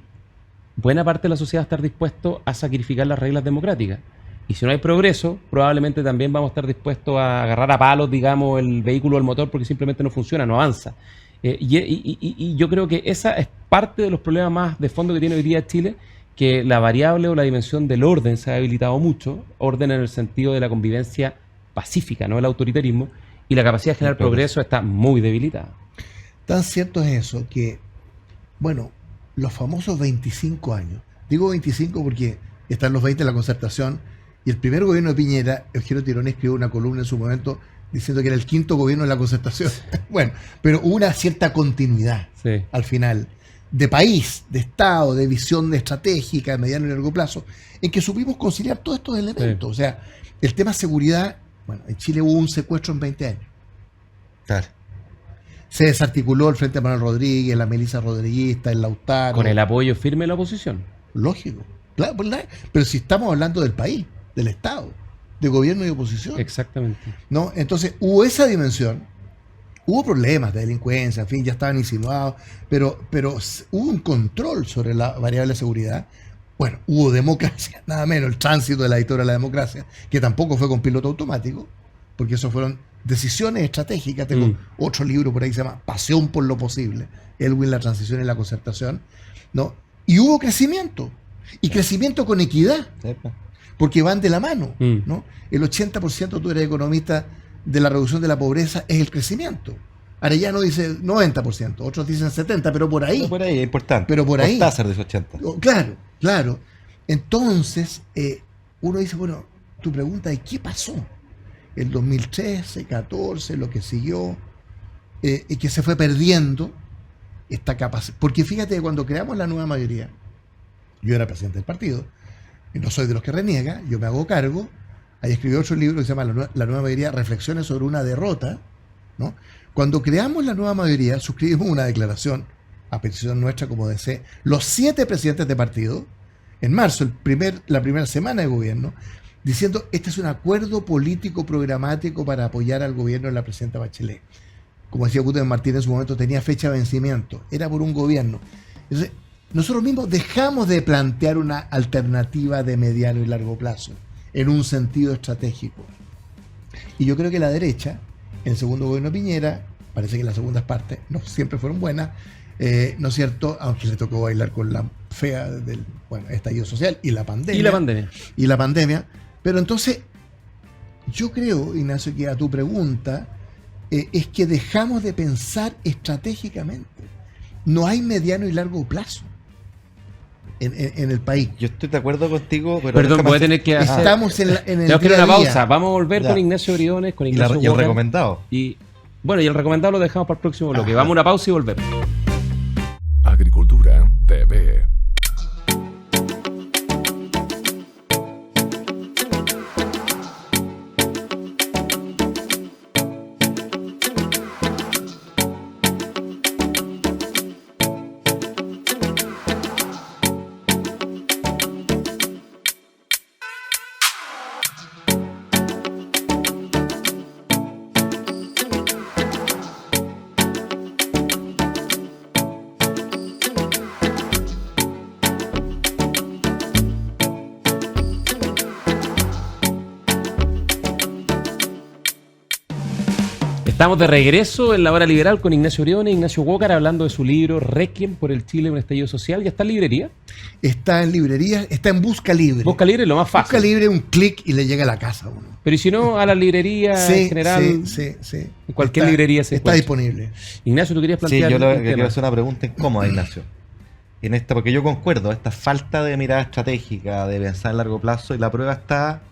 buena parte de la sociedad va a estar dispuesto a sacrificar las reglas democráticas. Y si no hay progreso, probablemente también vamos a estar dispuestos a agarrar a palos, digamos, el vehículo o el motor porque simplemente no funciona, no avanza. Y yo creo que esa es parte de los problemas más de fondo que tiene hoy día Chile, que la variable o la dimensión del orden se ha debilitado mucho, orden en el sentido de la convivencia pacífica, no el autoritarismo, y la capacidad de generar progreso está muy debilitada. Tan cierto es eso que Bueno, los famosos 25 años. Digo 25 porque están los 20 en la concertación y el primer gobierno de Piñera, Eugenio Tironi escribió una columna en su momento diciendo que era el quinto gobierno de la concertación. Bueno, pero hubo una cierta continuidad Sí. al final, de país, de Estado, de visión estratégica, de mediano y largo plazo, en que supimos conciliar todos estos elementos. Sí. O sea, el tema seguridad, bueno, en Chile hubo un secuestro en 20 años. Claro. Se desarticuló el Frente Manuel Rodríguez, la Melissa Rodriguista, el Lautaro. Con el apoyo firme de la oposición. Lógico. Claro, pero si estamos hablando del país, del Estado, de gobierno y oposición. Exactamente. ¿No? Entonces hubo esa dimensión, hubo problemas de delincuencia, en fin, ya estaban insinuados, pero hubo un control sobre la variable de seguridad. Bueno, hubo democracia, nada menos, el tránsito de la dictadura a la democracia, que tampoco fue con piloto automático, porque eso fueron decisiones estratégicas. Tengo otro libro por ahí que se llama Pasión por lo posible, Elwin, la transición y la concertación, ¿no? Y hubo crecimiento, y crecimiento con equidad, Epa. porque van de la mano, ¿no? El 80%, tú eres economista, de la reducción de la pobreza es el crecimiento. Arellano dice 90%, otros dicen 70%, pero por ahí. Pero por ahí es importante. Pero por ahí. Cortázar dice 80. Claro, claro. Entonces, uno dice, bueno, tu pregunta es, ¿qué pasó? El 2013, 14, lo que siguió, y que se fue perdiendo esta capacidad. Porque fíjate que cuando creamos la nueva mayoría, yo era presidente del partido, y no soy de los que reniega, yo me hago cargo. Ahí escribí otro libro que se llama La nueva mayoría, reflexiones sobre una derrota, ¿no? Cuando creamos la nueva mayoría, suscribimos una declaración a petición nuestra, como desee, los 7 presidentes de partido, en marzo, la primera semana de gobierno, diciendo, este es un acuerdo político programático para apoyar al gobierno de la presidenta Bachelet. Como decía Gutenberg Martínez en su momento, tenía fecha de vencimiento, era por un gobierno. Entonces, nosotros mismos dejamos de plantear una alternativa de mediano y largo plazo, en un sentido estratégico. Y yo creo que la derecha, en el segundo gobierno de Piñera, parece que las segundas partes no siempre fueron buenas, ¿no es cierto? Aunque le tocó bailar con la fea del estallido social y la pandemia. Y la pandemia. Pero entonces, yo creo, Ignacio, que a tu pregunta, es que dejamos de pensar estratégicamente. No hay mediano y largo plazo en el país. Yo estoy de acuerdo contigo, pero Perdón, voy a tener que hacer. Estamos en el Tengo que ir a día una a día. pausa. Vamos a volver Ya. con Ignacio Briones, con y, Ignacio y el Walker. recomendado. Y bueno, y el recomendado lo dejamos para el próximo bloque. Vamos a una pausa y volvemos. Agricultura TV. Estamos de regreso en la hora liberal con Ignacio Briones, Ignacio Walker, hablando de su libro Requiem por el Chile, un estallido social. ¿Ya está en librería? Está en librería, está en Busca Libre. Busca libre es lo más fácil. Busca Libre, un clic y le llega a la casa a uno. Pero y si no, a la librería en general, sí. en cualquier librería se está encuentra. disponible. Ignacio, ¿tú querías Sí, plantear yo un le tema? quiero hacer una pregunta incómoda, Ignacio. En esta, porque yo concuerdo, esta falta de mirada estratégica, de pensar a largo plazo, y la prueba está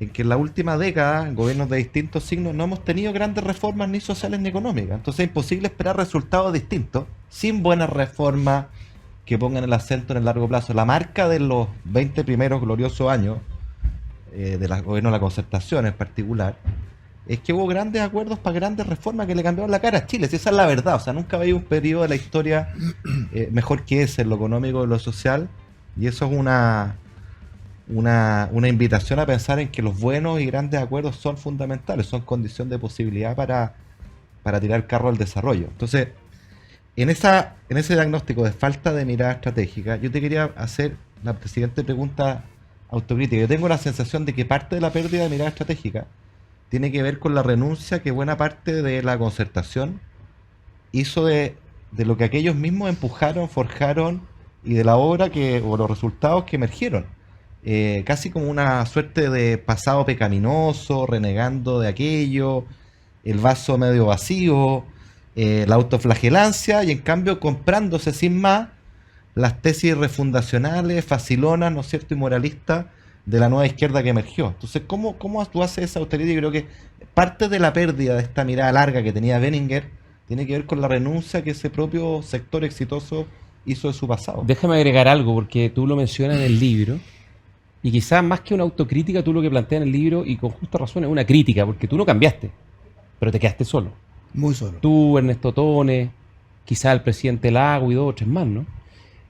en que en la última década, en gobiernos de distintos signos, no hemos tenido grandes reformas ni sociales ni económicas. Entonces es imposible esperar resultados distintos sin buenas reformas que pongan el acento en el largo plazo. La marca de los 20 primeros gloriosos años del gobierno de la concertación en particular, es que hubo grandes acuerdos para grandes reformas que le cambiaron la cara a Chile. Si esa es la verdad, o sea, nunca había un periodo de la historia mejor que ese, en lo económico y en lo social, y eso es una invitación a pensar en que los buenos y grandes acuerdos son fundamentales, son condición de posibilidad para tirar carro al desarrollo. Entonces, en ese diagnóstico de falta de mirada estratégica, yo te quería hacer la siguiente pregunta autocrítica. Yo tengo la sensación de que parte de la pérdida de mirada estratégica tiene que ver con la renuncia que buena parte de la concertación hizo de lo que aquellos mismos empujaron, forjaron, y de la obra o los resultados que emergieron. Casi como una suerte de pasado pecaminoso, renegando de aquello, el vaso medio vacío, la autoflagelancia y en cambio comprándose sin más las tesis refundacionales, facilonas, ¿no es cierto?, y moralistas de la nueva izquierda que emergió. Entonces, ¿cómo tú haces esa autoridad? Yo creo que parte de la pérdida de esta mirada larga que tenía Benninger tiene que ver con la renuncia que ese propio sector exitoso hizo de su pasado. Déjame agregar algo, porque tú lo mencionas en el libro, y quizás más que una autocrítica, tú lo que planteas en el libro, y con justa razón, es una crítica, porque tú no cambiaste, pero te quedaste solo. Muy solo. Tú, Ernesto Tone, quizás el presidente Lago y 2 o 3 más, ¿no?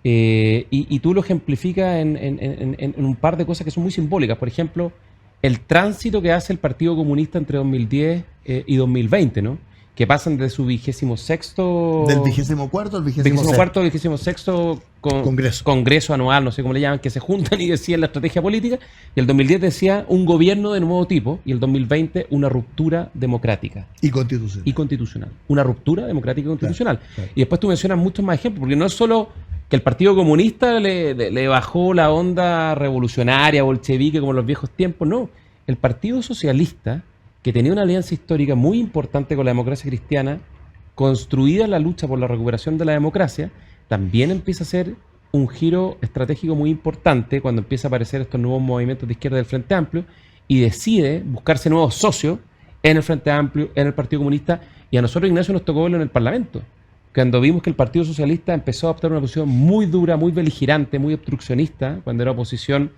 Y tú lo ejemplificas en un par de cosas que son muy simbólicas. Por ejemplo, el tránsito que hace el Partido Comunista entre 2010 y 2020, ¿no? Que pasan de su 26º... Del 24 al 26. 24 al 26º Congreso anual, no sé cómo le llaman, que se juntan y decían la estrategia política, y el 2010 decía un gobierno de nuevo tipo, y el 2020 una ruptura democrática. Y constitucional. Y constitucional. Una ruptura democrática y constitucional. Claro. Y después tú mencionas muchos más ejemplos, porque no es solo que el Partido Comunista le bajó la onda revolucionaria, bolchevique, como en los viejos tiempos, no. El Partido Socialista, que tenía una alianza histórica muy importante con la democracia cristiana, construida en la lucha por la recuperación de la democracia, también empieza a ser un giro estratégico muy importante cuando empieza a aparecer estos nuevos movimientos de izquierda del Frente Amplio, y decide buscarse nuevos socios en el Frente Amplio, en el Partido Comunista, y a nosotros, Ignacio, nos tocó verlo en el Parlamento, cuando vimos que el Partido Socialista empezó a adoptar una posición muy dura, muy beligerante, muy obstruccionista, cuando era oposición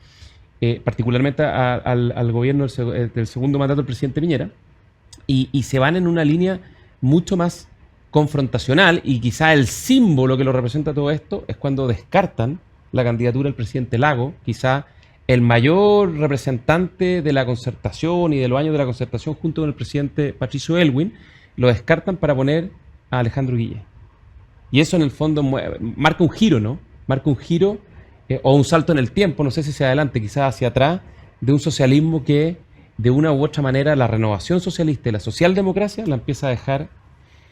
particularmente al gobierno del segundo mandato del presidente Piñera, y se van en una línea mucho más confrontacional, y quizá el símbolo que lo representa todo esto es cuando descartan la candidatura del presidente Lago, quizá el mayor representante de la concertación y de los años de la concertación junto con el presidente Patricio Aylwin, lo descartan para poner a Alejandro Guille. Y eso en el fondo marca un giro, ¿no? Marca un giro o un salto en el tiempo, no sé si hacia adelante, quizás hacia atrás, de un socialismo que de una u otra manera la renovación socialista y la socialdemocracia la empieza a dejar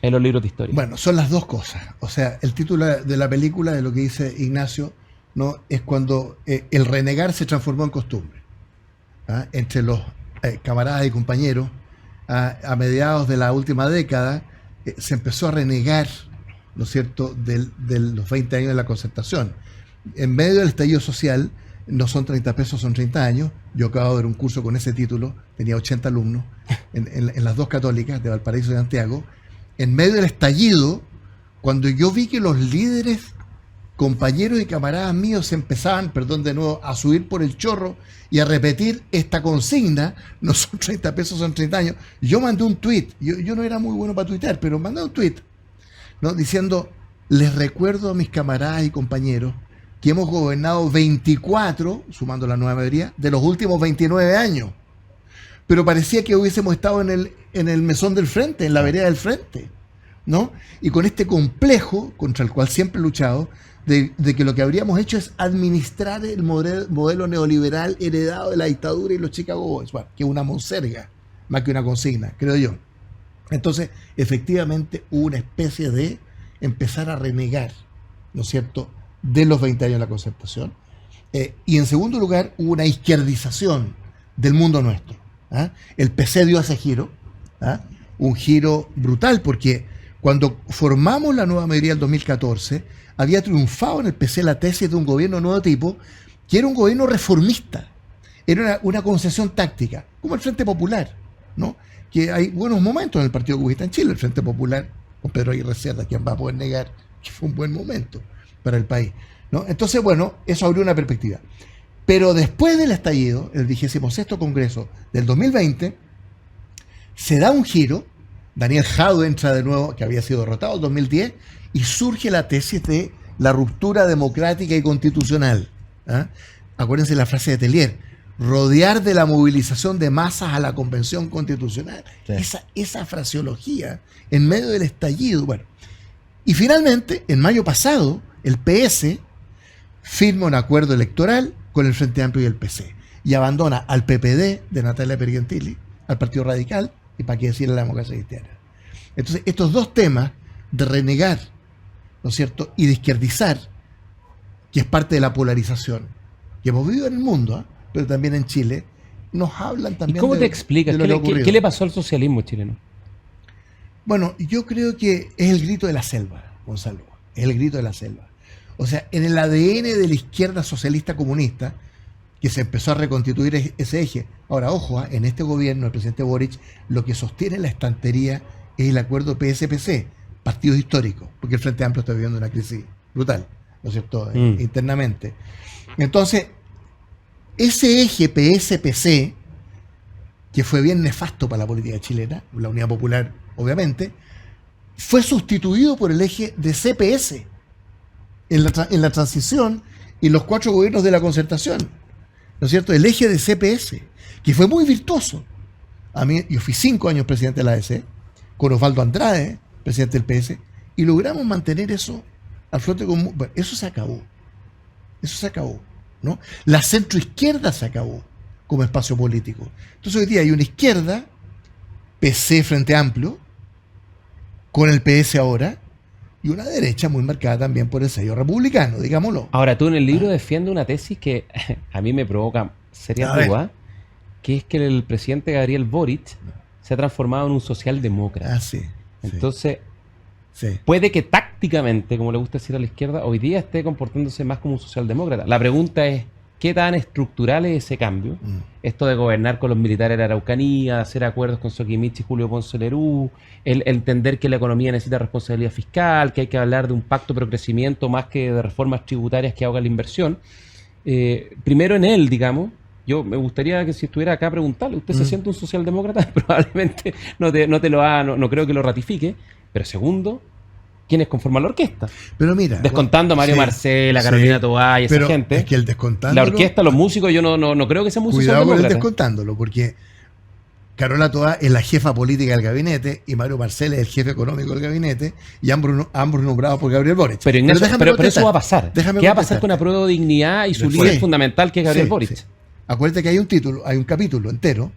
en los libros de historia. Bueno, son las dos cosas. O sea, el título de la película, de lo que dice Ignacio, ¿no?, es cuando el renegar se transformó en costumbre. ¿Ah? Entre los camaradas y compañeros, a mediados de la última década, se empezó a renegar, ¿no es cierto?, de los 20 años de la concertación. En medio del estallido social, no son 30 pesos, son 30 años. Yo acabo de ver un curso con ese título, tenía 80 alumnos, en las dos católicas, de Valparaíso y de Santiago. En medio del estallido, cuando yo vi que los líderes, compañeros y camaradas míos empezaban, perdón de nuevo, a subir por el chorro y a repetir esta consigna, no son 30 pesos, son 30 años, yo mandé un tuit. Yo no era muy bueno para tuitear, pero mandé un tuit, ¿no?, diciendo: les recuerdo a mis camaradas y compañeros que hemos gobernado 24, sumando la nueva mayoría, de los últimos 29 años. Pero parecía que hubiésemos estado en el mesón del frente, en la vereda del frente, ¿no? Y con este complejo, contra el cual siempre he luchado, de que lo que habríamos hecho es administrar el modelo neoliberal heredado de la dictadura y los Chicago Boys, bueno, que es una monserga, más que una consigna, creo yo. Entonces, efectivamente, hubo una especie de empezar a renegar, ¿no es cierto?, de los 20 años de la concertación. Y en segundo lugar, hubo una izquierdización del mundo nuestro. ¿Ah? El PC dio ese giro, ¿ah?, un giro brutal, porque cuando formamos la nueva mayoría del 2014, había triunfado en el PC la tesis de un gobierno de nuevo tipo, que era un gobierno reformista, era una concesión táctica, como el Frente Popular, ¿no? Que hay buenos momentos en el Partido Comunista en Chile, el Frente Popular, con Pedro Aguirre Cerda, quien va a poder negar que fue un buen momento para el país, ¿no? Entonces, bueno, eso abrió una perspectiva. Pero después del estallido, el 26º Congreso del 2020, se da un giro. Daniel Jadue entra de nuevo, que había sido derrotado en 2010, y surge la tesis de la ruptura democrática y constitucional. ¿Ah? Acuérdense la frase de Tellier: rodear de la movilización de masas a la convención constitucional. Sí. Esa fraseología en medio del estallido. Bueno, y finalmente, en mayo pasado, el PS firma un acuerdo electoral con el Frente Amplio y el PC, y abandona al PPD de Natalia Pergentili, al Partido Radical, y para qué decir a la democracia cristiana. Entonces, estos dos temas de renegar, ¿no es cierto?, y de izquierdizar, que es parte de la polarización que hemos vivido en el mundo, pero también en Chile, nos hablan también. ¿Y cómo te explicas? ¿Qué le pasó al socialismo chileno? Bueno, yo creo que es el grito de la selva, Gonzalo. Es el grito de la selva. O sea, en el ADN de la izquierda socialista comunista, que se empezó a reconstituir ese eje. Ahora, ojo, en este gobierno, el presidente Boric, lo que sostiene la estantería es el acuerdo PSPC, partidos históricos, porque el Frente Amplio está viviendo una crisis brutal, ¿no es cierto?, internamente. Entonces, ese eje PSPC, que fue bien nefasto para la política chilena, la Unidad Popular, obviamente, fue sustituido por el eje de CPS en la transición y los 4 gobiernos de la concertación, ¿no es cierto? El eje de CPS, que fue muy virtuoso. A mí, yo fui 5 años presidente de la ADC, con Osvaldo Andrade, presidente del PS, y logramos mantener eso al frente común. Bueno, eso se acabó, ¿no? La centroizquierda se acabó como espacio político. Entonces hoy día hay una izquierda, PC Frente Amplio, con el PS ahora, y una derecha muy marcada también por el sello republicano, digámoslo. Ahora, tú en el libro defiendes una tesis que a mí me provoca serias dudas, que es que el presidente Gabriel Boric se ha transformado en un socialdemócrata. Ah, sí. Entonces, sí. puede que tácticamente, como le gusta decir a la izquierda, hoy día esté comportándose más como un socialdemócrata. La pregunta es, ¿qué tan estructural es ese cambio? Esto de gobernar con los militares de la Araucanía, hacer acuerdos con Soquimich y Julio Ponce Lerú, el entender que la economía necesita responsabilidad fiscal, que hay que hablar de un pacto pro crecimiento más que de reformas tributarias que ahogan la inversión. Primero en él, digamos, yo me gustaría que si estuviera acá preguntarle, ¿usted se siente un socialdemócrata? Probablemente no creo que lo ratifique, pero segundo, ¿quiénes conforman la orquesta? Pero mira, descontando a Mario Marcela, Carolina Toá y esa gente. Es que el descontándolo, la orquesta, los músicos, yo no creo que sea muy cuidado con el socialdemócrata. descontándolo, porque Carola Toá es la jefa política del gabinete y Mario Marcela es el jefe económico del gabinete, y ambos nombrados por Gabriel Boric. Pero, Ignacio, pero eso va a pasar. Déjame ¿Qué va a contestar. pasar con Apruebo Dignidad y su líder fundamental, que es Gabriel Boric? Sí. Acuérdate que hay un capítulo entero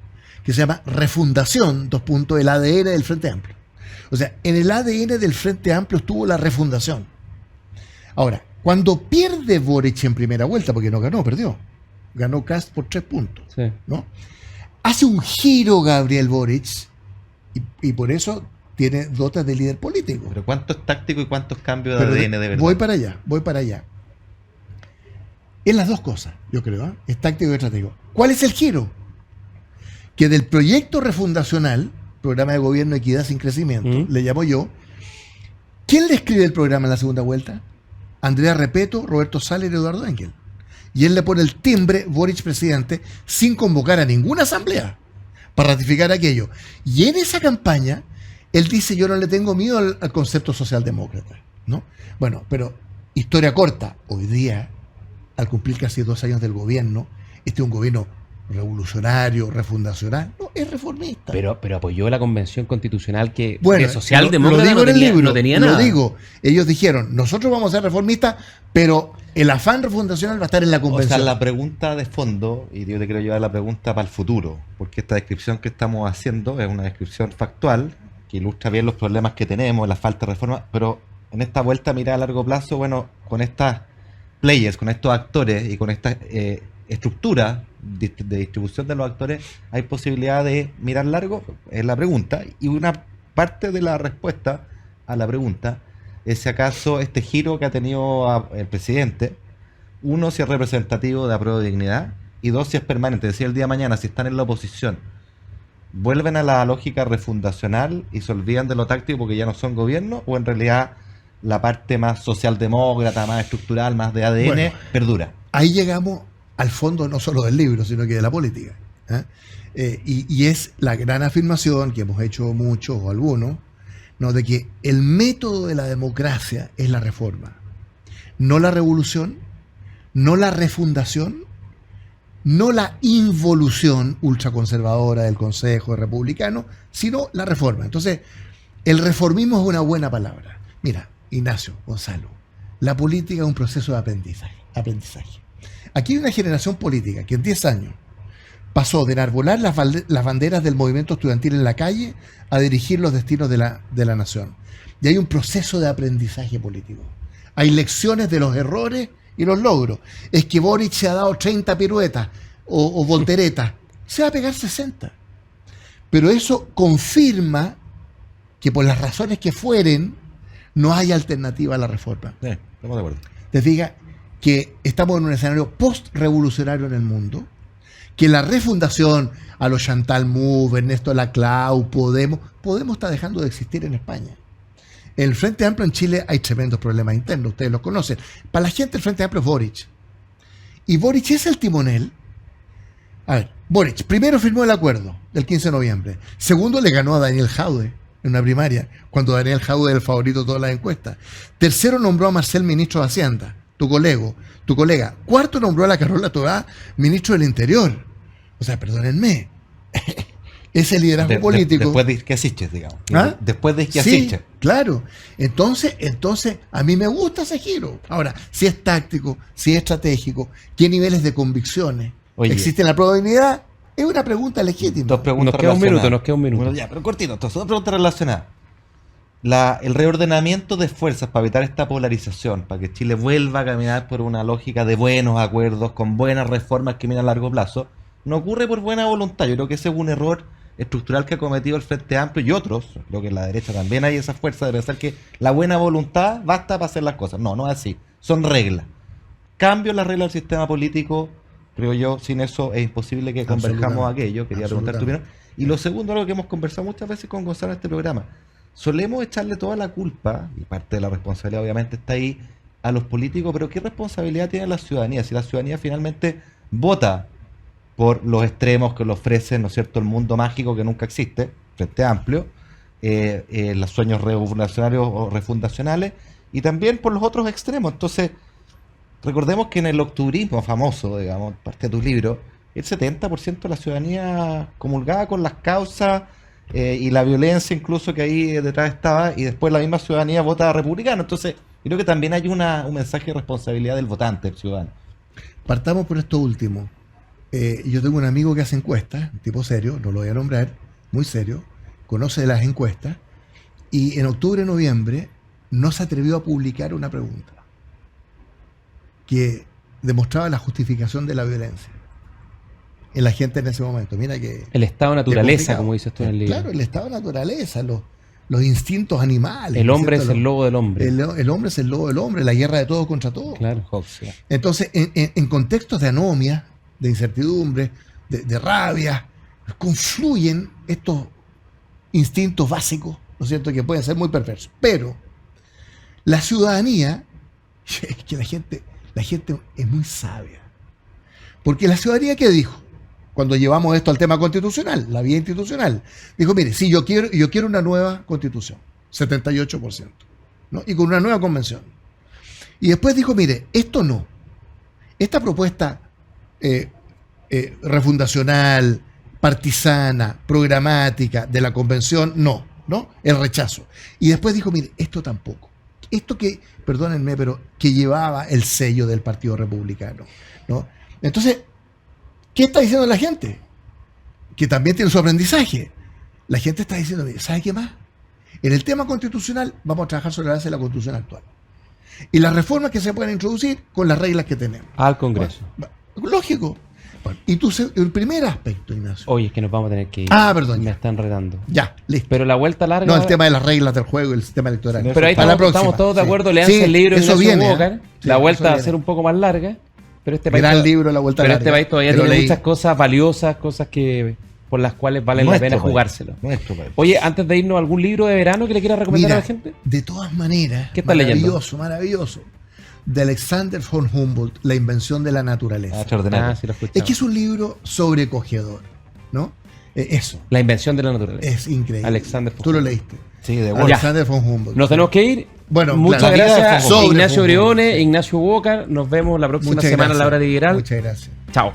que se llama Refundación, el ADN del Frente Amplio. O sea, en el ADN del Frente Amplio estuvo la refundación. Ahora, cuando pierde Boric en primera vuelta, porque no ganó, perdió. Ganó Kast por 3 puntos. Sí. ¿No? Hace un giro Gabriel Boric y por eso tiene dotes de líder político. Pero ¿cuánto es táctico y cuántos cambios de ADN de verdad? Voy para allá. Es las dos cosas, yo creo, ¿eh? Es táctico y estratégico. ¿Cuál es el giro? Que del proyecto refundacional, programa de gobierno Equidad sin Crecimiento, le llamo yo, ¿quién le escribe el programa en la segunda vuelta? Andrea Repeto, Roberto Saller y Eduardo Engel. Y él le pone el timbre Boric presidente sin convocar a ninguna asamblea para ratificar aquello. Y en esa campaña, él dice, yo no le tengo miedo al concepto socialdemócrata, ¿no? Bueno, pero historia corta, hoy día, al cumplir casi 2 años del gobierno, este es un gobierno revolucionario, refundacional, no, es reformista. Pero apoyó la convención constitucional que bueno, socialdemócrata lo digo no en el libro, no tenía nada. Lo digo, ellos dijeron, nosotros vamos a ser reformistas, pero el afán refundacional va a estar en la convención. O sea, la pregunta de fondo, y yo te quiero llevar la pregunta para el futuro, porque esta descripción que estamos haciendo es una descripción factual, que ilustra bien los problemas que tenemos, la falta de reforma, pero en esta vuelta mirada a largo plazo, bueno, con estas players, con estos actores y con esta estructura de distribución de los actores, hay posibilidad de mirar largo, es la pregunta, y una parte de la respuesta a la pregunta es si acaso este giro que ha tenido el presidente, uno, si es representativo de Apruebo Dignidad, y dos, si es permanente, es decir, el día de mañana, si están en la oposición, vuelven a la lógica refundacional y se olvidan de lo táctico porque ya no son gobierno, o en realidad la parte más socialdemócrata, más estructural, más de ADN, bueno, perdura. Ahí llegamos al fondo no solo del libro, sino que de la política. Y es la gran afirmación que hemos hecho muchos o algunos, ¿no?, de que el método de la democracia es la reforma. No la revolución, no la refundación, no la involución ultraconservadora del Consejo Republicano, sino la reforma. Entonces, el reformismo es una buena palabra. Mira, Ignacio, Gonzalo, la política es un proceso de aprendizaje. Aquí hay una generación política que en 10 años pasó de enarbolar las banderas del movimiento estudiantil en la calle a dirigir los destinos de la nación. Y hay un proceso de aprendizaje político. Hay lecciones de los errores y los logros. Es que Boric se ha dado 30 piruetas o volteretas. Se va a pegar 60. Pero eso confirma que por las razones que fueren, no hay alternativa a la reforma. Sí, estamos de acuerdo. Te fijas que estamos en un escenario post-revolucionario en el mundo, que la refundación a los Chantal Mouffe, Ernesto Laclau, Podemos está dejando de existir en España. En el Frente Amplio en Chile hay tremendos problemas internos, ustedes los conocen. Para la gente el Frente Amplio es Boric. Y Boric es el timonel. A ver, Boric primero firmó el acuerdo del 15 de noviembre. Segundo, le ganó a Daniel Jaude en una primaria, cuando Daniel Jaude es el favorito de todas las encuestas. Tercero, nombró a Marcel ministro de Hacienda, tu colega. Cuarto, nombró a la Carola Toá ministro del Interior. O sea, perdónenme. Ese liderazgo político. Después de que asistes, digamos. ¿Ah? Después de que Sí, asistes. claro. Entonces, a mí me gusta ese giro. Ahora, si es táctico, si es estratégico, ¿qué niveles de convicciones existen en la probabilidad? Es una pregunta legítima. Dos preguntas Nos queda un minuto. Bueno, ya, pero cortito. Entonces, dos preguntas relacionadas. El reordenamiento de fuerzas para evitar esta polarización, para que Chile vuelva a caminar por una lógica de buenos acuerdos, con buenas reformas que miran a largo plazo, no ocurre por buena voluntad. Yo creo que ese es un error estructural que ha cometido el Frente Amplio y otros. Creo que en la derecha también hay esa fuerza de pensar que la buena voluntad basta para hacer las cosas. No, no es así. Son reglas. Cambio las reglas del sistema político, creo yo, sin eso es imposible que converjamos aquello. Quería preguntar tu opinión. Y lo segundo, algo que hemos conversado muchas veces con Gonzalo en este programa. Solemos echarle toda la culpa, y parte de la responsabilidad obviamente está ahí, a los políticos, pero ¿qué responsabilidad tiene la ciudadanía? Si la ciudadanía finalmente vota por los extremos que le ofrecen, ¿no es cierto?, el mundo mágico que nunca existe, Frente Amplio, los sueños refundacionarios o refundacionales, y también por los otros extremos. Entonces, recordemos que en el octubrismo famoso, digamos, parte de tu libro, el 70% de la ciudadanía comulgaba con las causas y la violencia incluso que ahí detrás estaba, y después la misma ciudadanía vota republicano. Entonces, creo que también hay un mensaje de responsabilidad del votante, del ciudadano. Partamos por esto último. Yo tengo un amigo que hace encuestas, un tipo serio, no lo voy a nombrar, muy serio, conoce las encuestas, y en octubre, noviembre, no se atrevió a publicar una pregunta que demostraba la justificación de la violencia en la gente en ese momento. Mira que el estado de naturaleza, como dices tú en el libro. Claro, el estado de naturaleza, los instintos animales. El hombre es el lobo del hombre. El hombre es el lobo del hombre, la guerra de todos contra todos. Claro. Entonces, en contextos de anomia, de incertidumbre, de rabia, confluyen estos instintos básicos, ¿no es cierto?, que pueden ser muy perversos. Pero la ciudadanía, es que la gente es muy sabia. Porque la ciudadanía, ¿qué dijo? Cuando llevamos esto al tema constitucional, la vía institucional, dijo, mire, sí, yo quiero una nueva constitución, 78%, ¿no? Y con una nueva convención. Y después dijo, mire, esto no. Esta propuesta refundacional, partisana, programática de la convención, no, el rechazo. Y después dijo, mire, esto tampoco. Esto que, perdónenme, pero que llevaba el sello del Partido Republicano, ¿no? Entonces, ¿qué está diciendo la gente? Que también tiene su aprendizaje. La gente está diciendo, mire, ¿sabe qué más? En el tema constitucional vamos a trabajar sobre la base de la Constitución actual. Y las reformas que se pueden introducir con las reglas que tenemos. Al Congreso. Lógico. Bueno, y el primer aspecto, Ignacio. Oye, es que nos vamos a tener que ir. Perdón. Me están retando. Ya, listo. Pero la vuelta larga. No, el tema de las reglas del juego y el sistema electoral. Pero ahí estamos todos de acuerdo. Lean el libro de Ignacio Walker. La vuelta va a ser un poco más larga. Pero este país. Gran libro, La Vuelta Larga. Pero este país todavía tiene muchas cosas valiosas, cosas por las cuales vale la pena jugárselo. Oye, antes de irnos, ¿algún libro de verano que le quieras recomendar a la gente? De todas maneras, ¿Qué estás leyendo? Maravilloso. De Alexander von Humboldt, La invención de la naturaleza. Sí, lo es que es un libro sobrecogedor, ¿no? Eso. La invención de la naturaleza. Es increíble. Alexander von Tú lo leíste. Sí, de Alexander von Humboldt. Nos tenemos que ir. Bueno, muchas gracias, sobre Ignacio Humboldt. Briones, Ignacio Walker. Nos vemos la próxima semana a la hora liberal. Muchas gracias. Chao.